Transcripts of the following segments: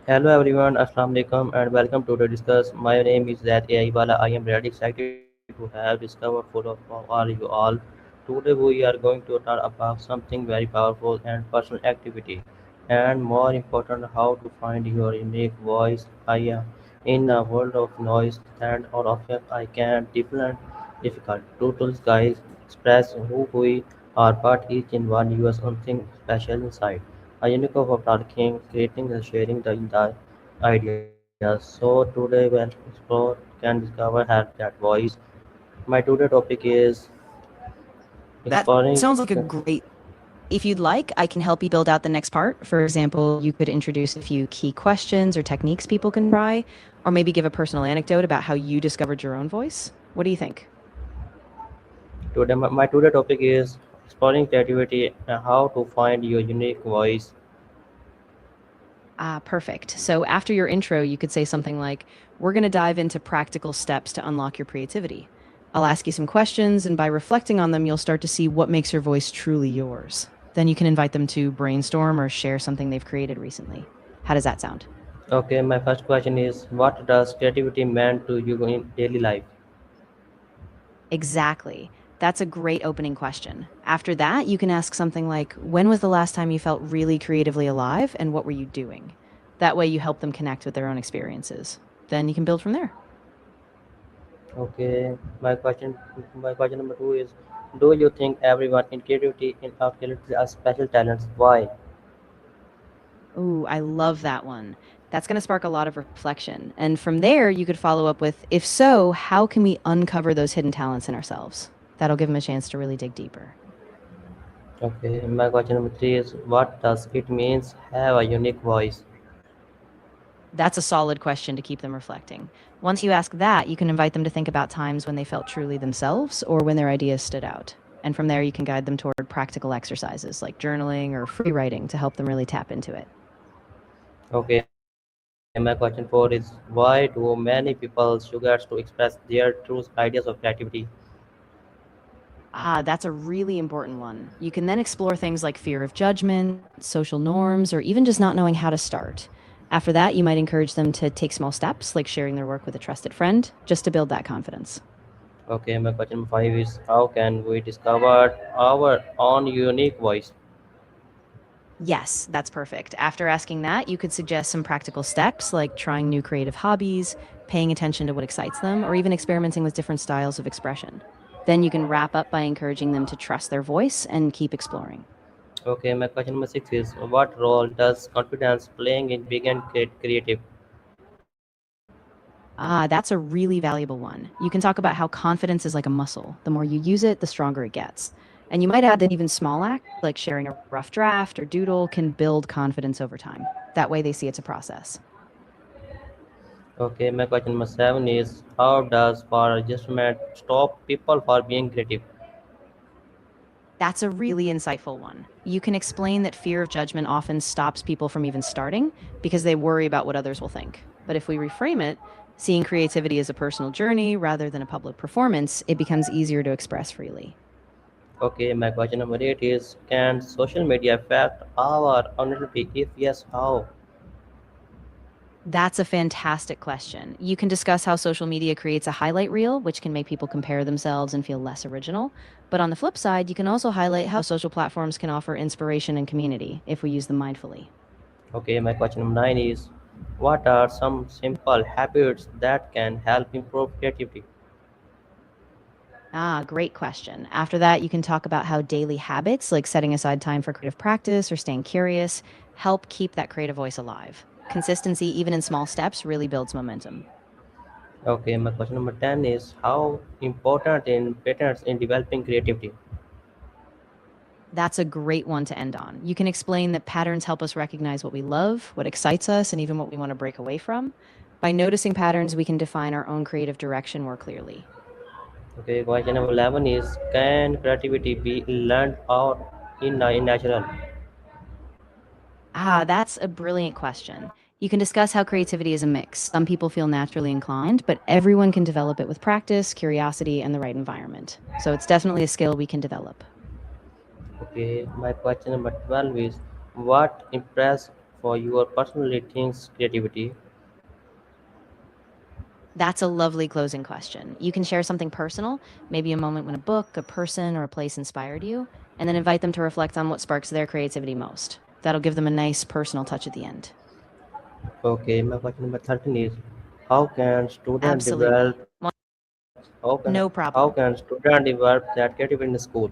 Hello everyone, Assalamu alaikum and welcome to the discuss. My name is Zaid Aiwala. I am really excited to have discovered full of all you all. Today we are going to talk about something very powerful and personal activity, and more important, how to find your unique voice. I am in a world of noise and all of it I can difficult to guys express who we are, but each in one use something special inside. A unique of talking, creating and sharing the ideas. So today we'll explore can discover have that voice. My today topic is That exploring. sounds like a great. If you'd like, I can help you build out the next part. For example, you could introduce a few key questions or techniques people can try, or maybe give a personal anecdote about how you discovered your own voice. What do you think? My today topic is exploring creativity and how to find your unique voice. Ah, perfect. So after your intro, you could say something like, we're going to dive into practical steps to unlock your creativity. I'll ask you some questions, and by reflecting on them, you'll start to see what makes your voice truly yours. Then you can invite them to brainstorm or share something they've created recently. How does that sound? Okay, my first question is what does creativity mean to you in daily life? Exactly. That's a great opening question. After that, you can ask something like, when was the last time you felt really creatively alive and what were you doing? That way, you help them connect with their own experiences. Then you can build from there. Okay, my question number two is do you think everyone in creativity in our creativity are special talents? Why? Ooh, I love that one. That's going to spark a lot of reflection. And from there, you could follow up with, if so, how can we uncover those hidden talents in ourselves? That'll give them a chance to really dig deeper. Okay, my question number three is what does it means have a unique voice? That's a solid question to keep them reflecting. Once you ask that, you can invite them to think about times when they felt truly themselves or when their ideas stood out. And from there, you can guide them toward practical exercises like journaling or free writing to help them really tap into it. Okay, my question four is why do many people sugar to express their true ideas of creativity? Ah, that's a really important one. You can then explore things like fear of judgment, social norms, or even just not knowing how to start. After that, you might encourage them to take small steps, like sharing their work with a trusted friend, just to build that confidence. Okay, my question number five is how can we discover our own unique voice? Yes, that's perfect. After asking that, you could suggest some practical steps like trying new creative hobbies, paying attention to what excites them, or even experimenting with different styles of expression. Then you can wrap up by encouraging them to trust their voice and keep exploring. Okay, my question number six is what role does confidence playing in being creative? Ah, that's a really valuable one. You can talk about how confidence is like a muscle. The more you use it, the stronger it gets. And you might add that even small acts like sharing a rough draft or doodle can build confidence over time. That way they see it's a process. Okay, my question number seven is how does power adjustment stop people for being creative? That's a really insightful one. You can explain that fear of judgment often stops people from even starting because they worry about what others will think. But if we reframe it, seeing creativity as a personal journey rather than a public performance, it becomes easier to express freely. Okay, my question number eight is can social media affect our identity? If yes, how? That's a fantastic question. You can discuss how social media creates a highlight reel, which can make people compare themselves and feel less original. But on the flip side, you can also highlight how social platforms can offer inspiration and community if we use them mindfully. Okay, my question number nine is what are some simple habits that can help improve creativity? Ah, great question. After that, you can talk about how daily habits, like setting aside time for creative practice or staying curious, help keep that creative voice alive. Consistency, even in small steps, really builds momentum. Okay, my question number 10 is how important in patterns in developing creativity? That's a great one to end on. You can explain that patterns help us recognize what we love, what excites us, and even what we want to break away from. By noticing patterns, we can define our own creative direction more clearly. Okay, question number 11 is can creativity be learned or in natural? Ah, that's a brilliant question. You can discuss how creativity is a mix. Some people feel naturally inclined, but everyone can develop it with practice, curiosity, and the right environment. So it's definitely a skill we can develop. Okay, my question number 12 is what impressed for your personally things creativity? That's a lovely closing question. You can share something personal, maybe a moment when a book, a person, or a place inspired you, and then invite them to reflect on what sparks their creativity most. That'll give them a nice personal touch at the end. Okay, my question number 13 is how can student develop Absolutely. Well, no how problem. can student develop that creativity in school?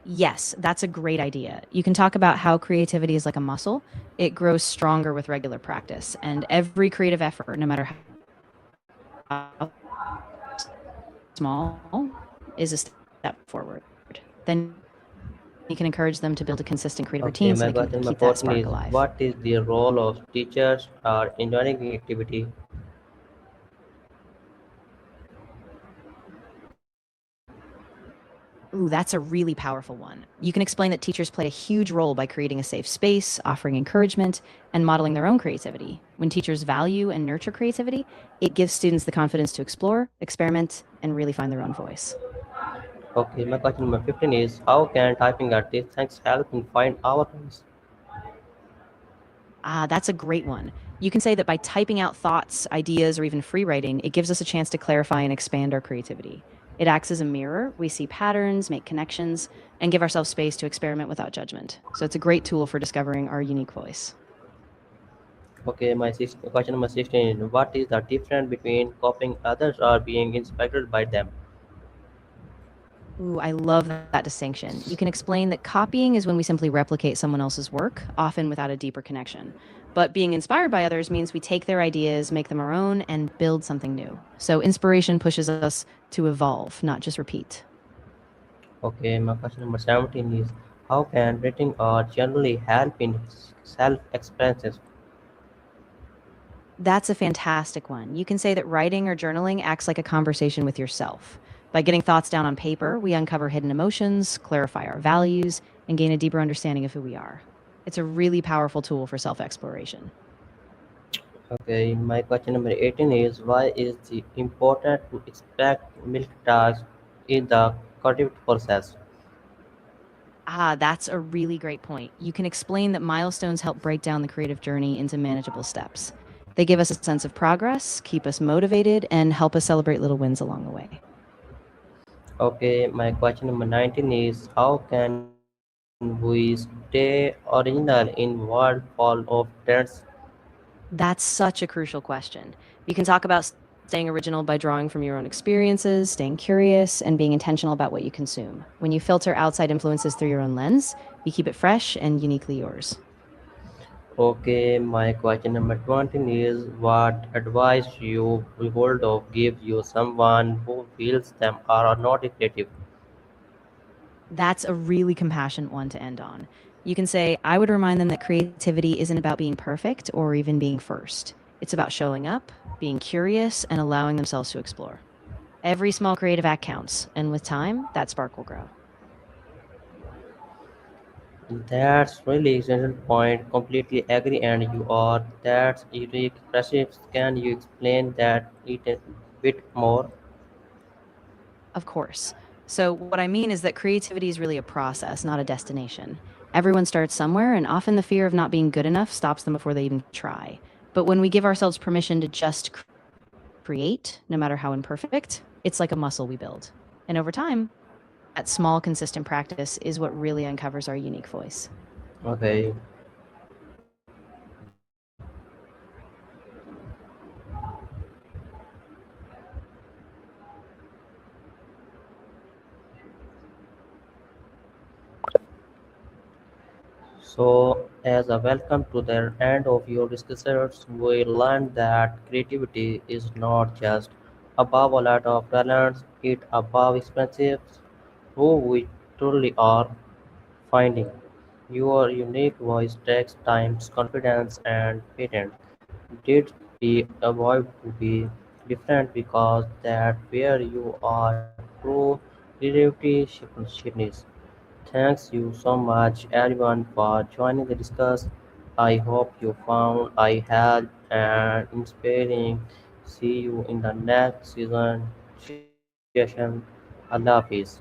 Yes, that's a great idea. You can talk about how creativity is like a muscle. It grows stronger with regular practice, and every creative effort, no matter how small, is a step forward. Then you can encourage them to build a consistent creative routine so they can keep that spark alive. Okay, my question number 14 is what is the role of teachers are in learning activity? Ooh, that's a really powerful one. You can explain that teachers play a huge role by creating a safe space, offering encouragement, and modeling their own creativity. When teachers value and nurture creativity, it gives students the confidence to explore, experiment, and really find their own voice. Okay, my question number 15 is how can typing artists help in find our voice? Ah, that's a great one. You can say that by typing out thoughts, ideas, or even free writing, it gives us a chance to clarify and expand our creativity. It acts as a mirror. We see patterns, make connections, and give ourselves space to experiment without judgment. So it's a great tool for discovering our unique voice. Okay, question number 16 is what is the difference between copying others or being inspired by them? Ooh, I love that distinction. You can explain that copying is when we simply replicate someone else's work, often without a deeper connection. But being inspired by others means we take their ideas, make them our own, and build something new. So inspiration pushes us to evolve, not just repeat. Okay, my question number 17 is how can writing or generally help in self-expression? That's a fantastic one. You can say that writing or journaling acts like a conversation with yourself. By getting thoughts down on paper, we uncover hidden emotions, clarify our values, and gain a deeper understanding of who we are. It's a really powerful tool for self exploration. Okay, my question number 18 is why is it important to expect milk tasks in the creative process? Ah, that's a really great point. You can explain that milestones help break down the creative journey into manageable steps. They give us a sense of progress, keep us motivated, and help us celebrate little wins along the way. Okay, my question number 19 is how can we stay original in world full of trends? That's such a crucial question. You can talk about staying original by drawing from your own experiences, staying curious, and being intentional about what you consume. When you filter outside influences through your own lens, you keep it fresh and uniquely yours. Okay, my question number 20 is what advice you would of give you someone who feels them are not creative? That's a really compassionate one to end on. You can say, I would remind them that creativity isn't about being perfect or even being first. It's about showing up, being curious, and allowing themselves to explore. Every small creative act counts, and with time, that spark will grow. That's really essential point. Completely agree, and you are. That's really impressive. Can you explain that it a bit more? Of course. So, what I mean is that creativity is really a process, not a destination. Everyone starts somewhere, and often the fear of not being good enough stops them before they even try. But when we give ourselves permission to just create, no matter how imperfect, it's like a muscle we build. And over time, that small, consistent practice is what really uncovers our unique voice. Okay. So, as a welcome to the end of your discussions, we learned that creativity is not just above a lot of talents, it above expenses who we truly are. Finding your unique voice takes time, confidence, and patience. Did we avoid to be different because that where you are true creativity shipness. Thanks you so much everyone for joining the discuss. I hope you found I helped and inspiring. See you in the next season session. Allah Hafiz.